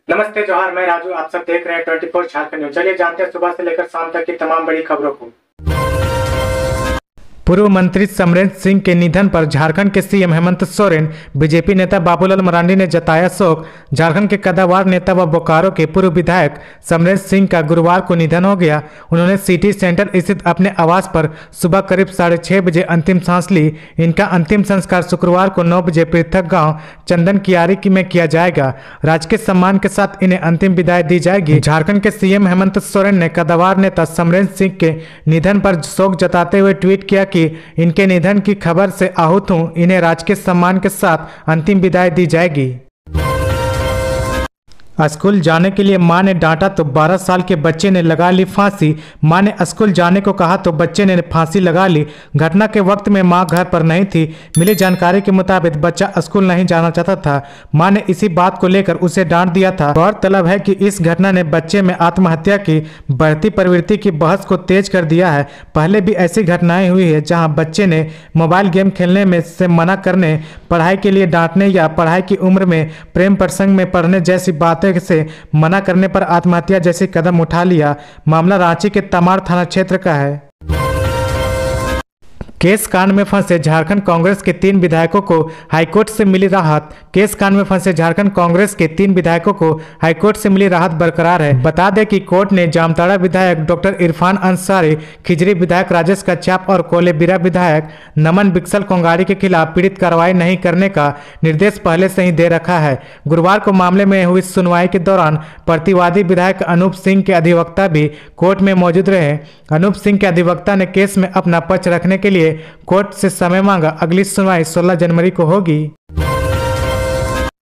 नमस्ते जोहार, मैं राजू। आप सब देख रहे हैं 24 झारखंड न्यूज। चलिए जानते हैं सुबह से लेकर शाम तक की तमाम बड़ी खबरों को। पूर्व मंत्री समरेंद्र सिंह के निधन पर झारखंड के सीएम हेमंत सोरेन, बीजेपी नेता बाबूलाल मरांडी ने जताया शोक। झारखंड के कद्दावर नेता व बोकारो के पूर्व विधायक समरेंद्र सिंह का गुरुवार को निधन हो गया। उन्होंने सिटी सेंटर स्थित अपने आवास पर सुबह करीब 6:30 बजे अंतिम सांस ली। इनका अंतिम संस्कार शुक्रवार को 9 बजे पृथक गांव चंदन कियारी में किया जाएगा। राजकीय सम्मान के साथ इन्हें अंतिम विदाई दी जाएगी। झारखंड के सीएम हेमंत सोरेन ने कद्दावर नेता समरेंद्र सिंह के निधन पर शोक जताते हुए ट्वीट किया कि इनके निधन की खबर से आहत हूं। इन्हें राजकीय सम्मान के साथ अंतिम विदाई दी जाएगी। स्कूल जाने के लिए मां ने डांटा तो 12 साल के बच्चे ने लगा ली फांसी। मां ने स्कूल जाने को कहा तो बच्चे ने फांसी लगा ली। घटना के वक्त में मां घर पर नहीं थी। मिली जानकारी के मुताबिक बच्चा स्कूल नहीं जाना चाहता था। मां ने इसी बात को लेकर उसे डांट दिया था। गौरतलब है कि इस घटना ने बच्चे में आत्महत्या की बढ़ती प्रवृत्ति की बहस को तेज कर दिया है। पहले भी ऐसी घटनाएं हुई है जहां बच्चे ने मोबाइल गेम खेलने में से मना करने, पढ़ाई के लिए डांटने या पढ़ाई की उम्र में प्रेम प्रसंग में पढ़ने जैसी बातें से मना करने पर आत्महत्या जैसी कदम उठा लिया। मामला रांची के तमाड़ थाना क्षेत्र का है। केस कांड में फंसे झारखंड कांग्रेस के 3 विधायकों को हाईकोर्ट से मिली राहत। केस कांड में फंसे झारखंड कांग्रेस के 3 विधायकों को हाईकोर्ट से मिली राहत बरकरार है। बता दें कि कोर्ट ने जामताड़ा विधायक डॉक्टर इरफान अंसारी, खिजरी विधायक राजेश कच्छप और कोलेबिरा विधायक नमन बिक्सल कोंगाड़ी के खिलाफ पीड़ित कार्रवाई नहीं करने का निर्देश पहले से ही दे रखा है। गुरुवार को मामले में हुई सुनवाई के दौरान प्रतिवादी विधायक अनूप सिंह के अधिवक्ता भी कोर्ट में मौजूद रहे। अनूप सिंह के अधिवक्ता ने केस में अपना पक्ष रखने के लिए कोर्ट से समय मांगा। अगली सुनवाई 16 जनवरी को होगी।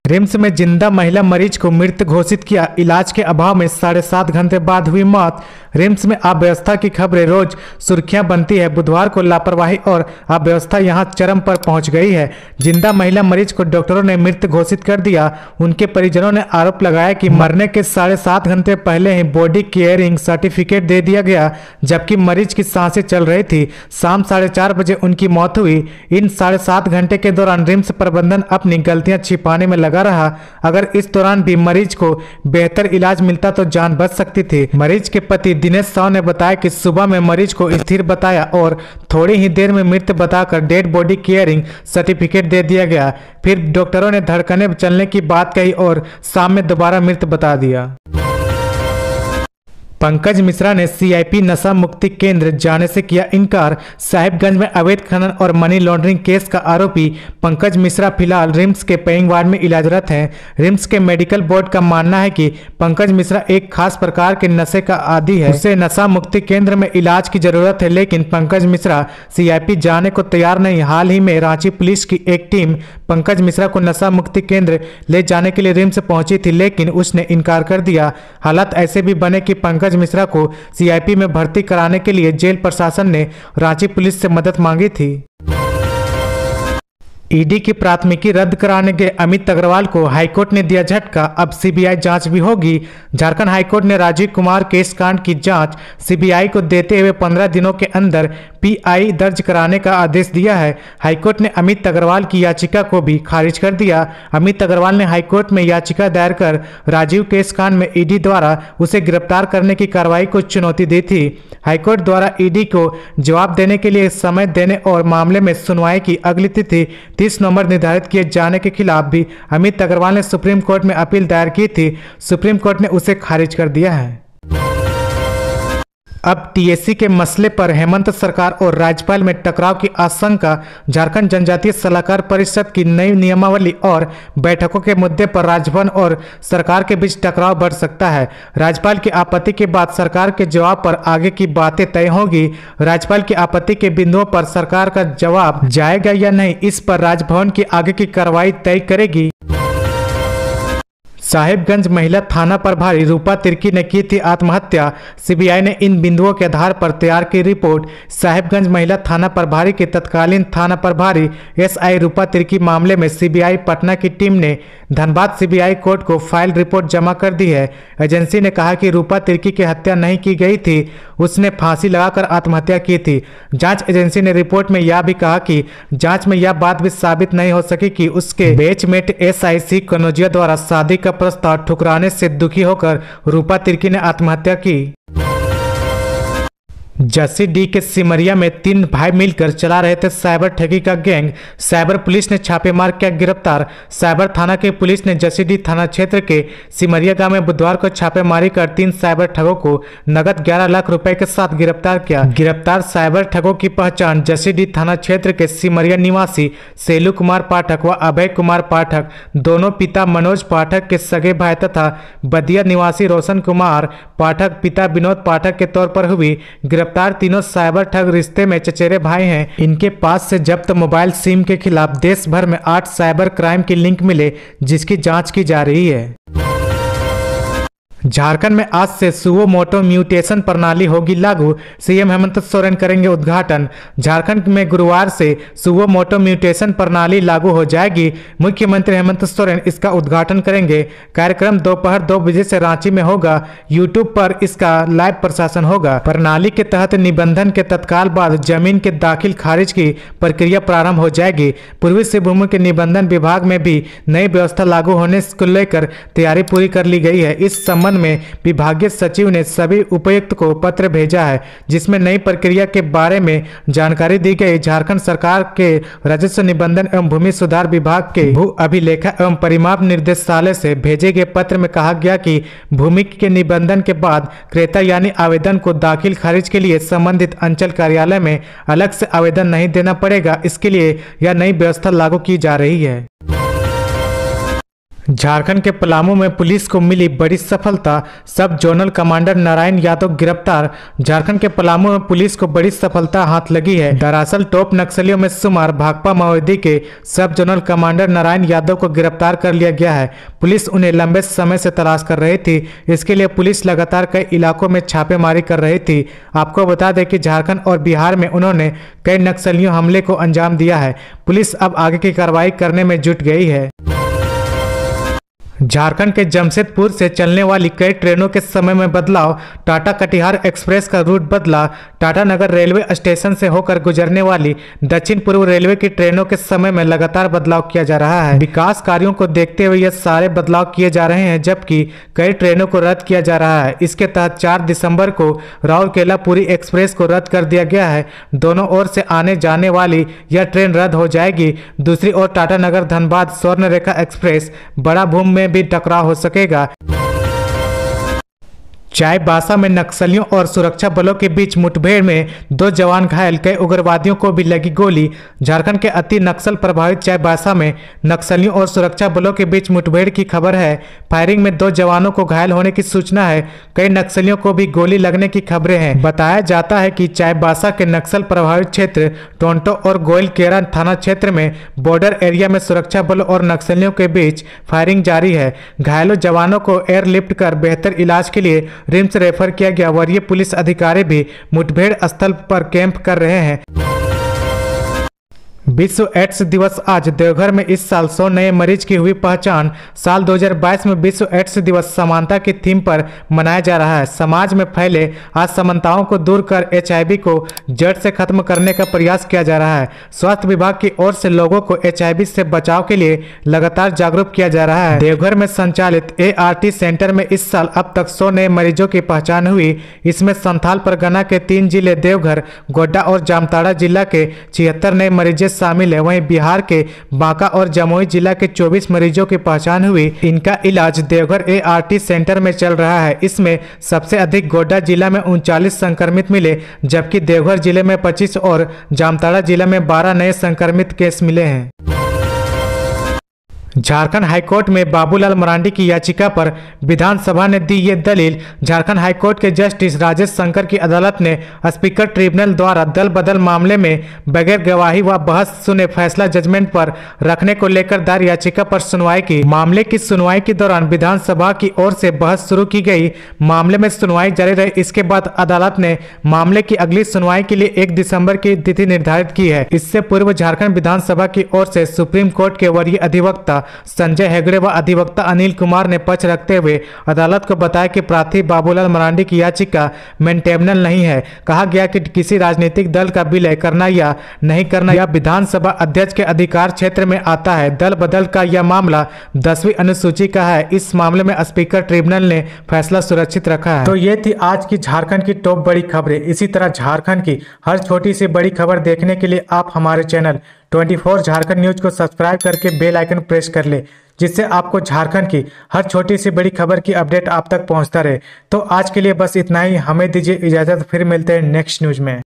रिम्स में जिंदा महिला मरीज को मृत घोषित किया। इलाज के अभाव में 7.5 घंटे बाद हुई मौत। रिम्स में अव्यवस्था की खबरें रोज सुर्खियां बनती है। बुधवार को लापरवाही और अव्यवस्था यहां चरम पर पहुंच गई है। जिंदा महिला मरीज को डॉक्टरों ने मृत घोषित कर दिया। उनके परिजनों ने आरोप लगाया कि मरने के 7.5 घंटे पहले ही बॉडी केयरिंग सर्टिफिकेट दे दिया गया, जबकि मरीज की सांसें चल रही थी। शाम 4:30 बजे उनकी मौत हुई। इन 7.5 घंटे के दौरान रिम्स प्रबंधन अपनी गलतियां छिपाने में लगा रहा। अगर इस दौरान भी मरीज को बेहतर इलाज मिलता तो जान बच सकती थी। मरीज के पति दिनेश साव ने बताया कि सुबह में मरीज को स्थिर बताया और थोड़ी ही देर में मृत बताकर डेड बॉडी केयरिंग सर्टिफिकेट दे दिया गया। फिर डॉक्टरों ने धड़कने चलने की बात कही और शाम में दोबारा मृत बता दिया। पंकज मिश्रा ने सीआईपी नशा मुक्ति केंद्र जाने से किया इनकार। साहिबगंज में अवैध खनन और मनी लॉन्ड्रिंग केस का आरोपी पंकज मिश्रा फिलहाल रिम्स के पेइंग वार्ड में इलाजरत हैं। रिम्स के मेडिकल बोर्ड का मानना है कि पंकज मिश्रा एक खास प्रकार के नशे का आदी है। उसे नशा मुक्ति केंद्र में इलाज की जरूरत है, लेकिन पंकज मिश्रा सीआईपी जाने को तैयार नहीं। हाल ही में रांची पुलिस की एक टीम पंकज मिश्रा को नशा मुक्ति केंद्र ले जाने के लिए रिम्स पहुंची थी, लेकिन उसने इनकार कर दिया। हालात ऐसे भी बने कि पंकज मिश्रा को सीआईपी में भर्ती कराने के लिए जेल प्रशासन ने रांची पुलिस से मदद मांगी थी। ईडी की प्राथमिकी रद्द कराने के अमित अग्रवाल को हाईकोर्ट ने दिया झटका। अब सीबीआई जांच भी होगी। झारखंड हाईकोर्ट ने राजीव कुमार केस कांड की जांच सीबीआई को देते हुए 15 दिनों के अंदर पीआई दर्ज कराने का आदेश दिया है। हाईकोर्ट ने अमित अग्रवाल की याचिका को भी खारिज कर दिया। अमित अग्रवाल ने हाईकोर्ट में याचिका दायर कर राजीव केस कांड में ईडी द्वारा उसे गिरफ्तार करने की कार्रवाई को चुनौती दी थी। हाईकोर्ट द्वारा ईडी को जवाब देने के लिए समय देने और मामले में सुनवाई की अगली तिथि 30 नवंबर निर्धारित किए जाने के खिलाफ भी अमित अग्रवाल ने सुप्रीम कोर्ट में अपील दायर की थी। सुप्रीम कोर्ट ने उसे खारिज कर दिया है। अब टीएससी के मसले पर हेमंत सरकार और राज्यपाल में टकराव की आशंका। झारखंड जनजातीय सलाहकार परिषद की नई नियमावली और बैठकों के मुद्दे पर राजभवन और सरकार के बीच टकराव बढ़ सकता है। राज्यपाल की आपत्ति के बाद सरकार के जवाब पर आगे की बातें तय होगी। राज्यपाल की आपत्ति के बिंदुओं पर सरकार का जवाब जाएगा या नहीं, इस पर राजभवन की आगे की कार्रवाई तय करेगी। साहिबगंज महिला थाना प्रभारी रूपा तिर्की ने की थी आत्महत्या। सीबीआई ने इन बिंदुओं के आधार पर तैयार की रिपोर्ट। साहिबगंज महिला थाना प्रभारी के तत्कालीन थाना प्रभारी एसआई रूपा तिर्की मामले में सीबीआई पटना की टीम ने धनबाद सीबीआई कोर्ट को फाइल रिपोर्ट जमा कर दी है। एजेंसी ने कहा कि रूपा तिर्की की हत्या नहीं की गई थी, उसने फांसी लगाकर आत्महत्या की थी। जांच एजेंसी ने रिपोर्ट में यह भी कहा कि जांच में यह बात भी साबित नहीं हो सकी कि उसके बेचमेट एसआईसी कनौजिया द्वारा शादी का प्रस्ताव ठुकराने से दुखी होकर रूपा तिर्की ने आत्महत्या की। जसीडीह के सिमरिया में 3 भाई मिलकर चला रहे थे साइबर ठगी का गैंग। साइबर पुलिस ने छापेमार किया गिरफ्तार। साइबर थाना की पुलिस ने जसीडीह थाना क्षेत्र के सिमरिया गांव में बुधवार को छापेमारी कर 3 साइबर ठगों को नगद 11 लाख रुपए के साथ गिरफ्तार किया। गिरफ्तार साइबर ठगों की पहचान जसीडीह थाना क्षेत्र के सिमरिया निवासी सेलू कुमार पाठक व अभय कुमार पाठक, दोनों पिता मनोज पाठक के सगे भाई तथा बदिया निवासी रोशन कुमार पाठक पिता विनोद पाठक के तौर पर हुई। गिरफ्तार तीनों साइबर ठग रिश्ते में चचेरे भाई हैं। इनके पास से जब्त मोबाइल सिम के खिलाफ देश भर में 8 साइबर क्राइम के लिंक मिले, जिसकी जांच की जा रही है। झारखंड में आज से सुओ मोटो म्यूटेशन प्रणाली होगी लागू, सीएम हेमंत सोरेन करेंगे उद्घाटन। झारखंड में गुरुवार से सुओ मोटो म्यूटेशन प्रणाली लागू हो जाएगी। मुख्यमंत्री हेमंत सोरेन इसका उद्घाटन करेंगे। कार्यक्रम दोपहर 2 बजे से रांची में होगा। यूट्यूब पर इसका लाइव प्रसारण होगा। प्रणाली के तहत निबंधन के तत्काल बाद जमीन के दाखिल खारिज की प्रक्रिया प्रारंभ हो जाएगी। पूर्वी सिंहभूम के निबंधन विभाग में भी नई व्यवस्था लागू होने को लेकर तैयारी पूरी कर ली गई है। इस संबंध में विभागीय सचिव ने सभी उपायुक्त को पत्र भेजा है, जिसमें नई प्रक्रिया के बारे में जानकारी दी गई। झारखंड सरकार के राजस्व निबंधन एवं भूमि सुधार विभाग के भू अभिलेखा एवं परिमाप निर्देशालय से भेजे गए पत्र में कहा गया कि भूमि के निबंधन के बाद क्रेता यानी आवेदन को दाखिल खारिज के लिए संबंधित अंचल कार्यालय में अलग से आवेदन नहीं देना पड़ेगा। इसके लिए यह नई व्यवस्था लागू की जा रही है। झारखंड के पलामू में पुलिस को मिली बड़ी सफलता, सब जोनल कमांडर नारायण यादव गिरफ्तार। झारखंड के पलामू में पुलिस को बड़ी सफलता हाथ लगी है। दरअसल टॉप नक्सलियों में शुमार भाकपा माओवादी के सब जोनल कमांडर नारायण यादव को गिरफ्तार कर लिया गया है। पुलिस उन्हें लंबे समय से तलाश कर रही थी। इसके लिए पुलिस लगातार कई इलाकों में छापेमारी कर रही थी। आपको बता दें कि झारखंड और बिहार में उन्होंने कई नक्सलियों हमले को अंजाम दिया है। पुलिस अब आगे की कार्रवाई करने में जुट गई है। झारखंड के जमशेदपुर से चलने वाली कई ट्रेनों के समय में बदलाव, टाटा कटिहार एक्सप्रेस का रूट बदला। टाटा नगर रेलवे स्टेशन से होकर गुजरने वाली दक्षिण पूर्व रेलवे की ट्रेनों के समय में लगातार बदलाव किया जा रहा है। विकास कार्यों को देखते हुए ये सारे बदलाव किए जा रहे हैं, जबकि कई ट्रेनों को रद्द किया जा रहा है। इसके तहत 4 दिसंबर को राउरकेला पुरी एक्सप्रेस को रद्द कर दिया गया है। दोनों ओर से आने जाने वाली यह ट्रेन रद्द हो जाएगी। दूसरी ओर टाटा नगर धनबाद स्वर्ण रेखा एक्सप्रेस बड़ा भूम में भी टकराव हो सकेगा। चाईबासा में नक्सलियों और सुरक्षा बलों के बीच मुठभेड़ में 2 जवान घायल, कई उग्रवादियों को भी लगी गोली। झारखंड के अति नक्सल प्रभावित चाईबासा में नक्सलियों और सुरक्षा बलों के बीच मुठभेड़ की खबर है। फायरिंग में 2 जवानों को घायल होने की सूचना है। कई नक्सलियों को भी गोली लगने की खबरें हैं। बताया जाता है कि चाईबासा के नक्सल प्रभावित क्षेत्र टोंटो और गोइलकेरा थाना क्षेत्र में बॉर्डर एरिया में सुरक्षा बलों और नक्सलियों के बीच फायरिंग जारी है। घायलों जवानों को एयरलिफ्ट कर बेहतर इलाज के लिए रिम्स रेफर किया गया। वरीय पुलिस अधिकारी भी मुठभेड़ स्थल पर कैंप कर रहे हैं। विश्व एड्स दिवस आज देवघर में इस साल 100 नए मरीज की हुई पहचान। साल 2022 में विश्व एड्स दिवस समानता की थीम पर मनाया जा रहा है। समाज में फैले असमानताओं को दूर कर HIV को जड़ से खत्म करने का प्रयास किया जा रहा है। स्वास्थ्य विभाग की ओर से लोगों को HIV से बचाव के लिए लगातार जागरूक किया जा रहा है। देवघर में संचालित ART सेंटर में इस साल अब तक 100 नए मरीजों की पहचान हुई। इसमें संथाल परगना के 3 जिले देवघर, गोड्डा और जामताड़ा जिला के 76 नए मरीज शामिल है। वहीं बिहार के बांका और जमुई जिला के 24 मरीजों की पहचान हुई। इनका इलाज देवघर ART सेंटर में चल रहा है। इसमें सबसे अधिक गोड्डा जिला में 39 संक्रमित मिले, जबकि देवघर जिले में 25 और जामताड़ा जिला में 12 नए संक्रमित केस मिले हैं। झारखंड हाईकोर्ट में बाबूलाल मरांडी की याचिका पर विधानसभा ने दी ये दलील। झारखंड हाईकोर्ट के जस्टिस राजेश शंकर की अदालत ने स्पीकर ट्रिब्यूनल द्वारा दल बदल मामले में बगैर गवाही व बहस सुने फैसला जजमेंट पर रखने को लेकर दायर याचिका पर सुनवाई की। मामले की सुनवाई के दौरान विधानसभा की ओर से बहस शुरू की गई। मामले में सुनवाई जारी रही। इसके बाद अदालत ने मामले की अगली सुनवाई के लिए 1 दिसंबर की तिथि निर्धारित की है। इससे पूर्व झारखंड विधानसभा की ओर से सुप्रीम कोर्ट के वरीय अधिवक्ता संजय हेगड़े व अधिवक्ता अनिल कुमार ने पक्ष रखते हुए अदालत को बताया कि प्रार्थी बाबूलाल मरांडी की याचिका मेंटेनेबल नहीं है। कहा गया कि किसी राजनीतिक दल का विलय करना या नहीं करना यह विधानसभा अध्यक्ष के अधिकार क्षेत्र में आता है। दल बदल का यह मामला 10वीं अनुसूची का है। इस मामले में स्पीकर ट्रिब्यूनल ने फैसला सुरक्षित रखा है। तो ये थी आज की झारखंड की टॉप बड़ी खबरें। इसी तरह झारखंड की हर छोटी सी बड़ी खबर देखने के लिए आप हमारे चैनल 24 झारखंड न्यूज को सब्सक्राइब करके बेल आइकन प्रेस कर ले, जिससे आपको झारखंड की हर छोटी सी बड़ी खबर की अपडेट आप तक पहुंचता रहे। तो आज के लिए बस इतना ही। हमें दीजिए इजाजत, फिर मिलते हैं नेक्स्ट न्यूज में।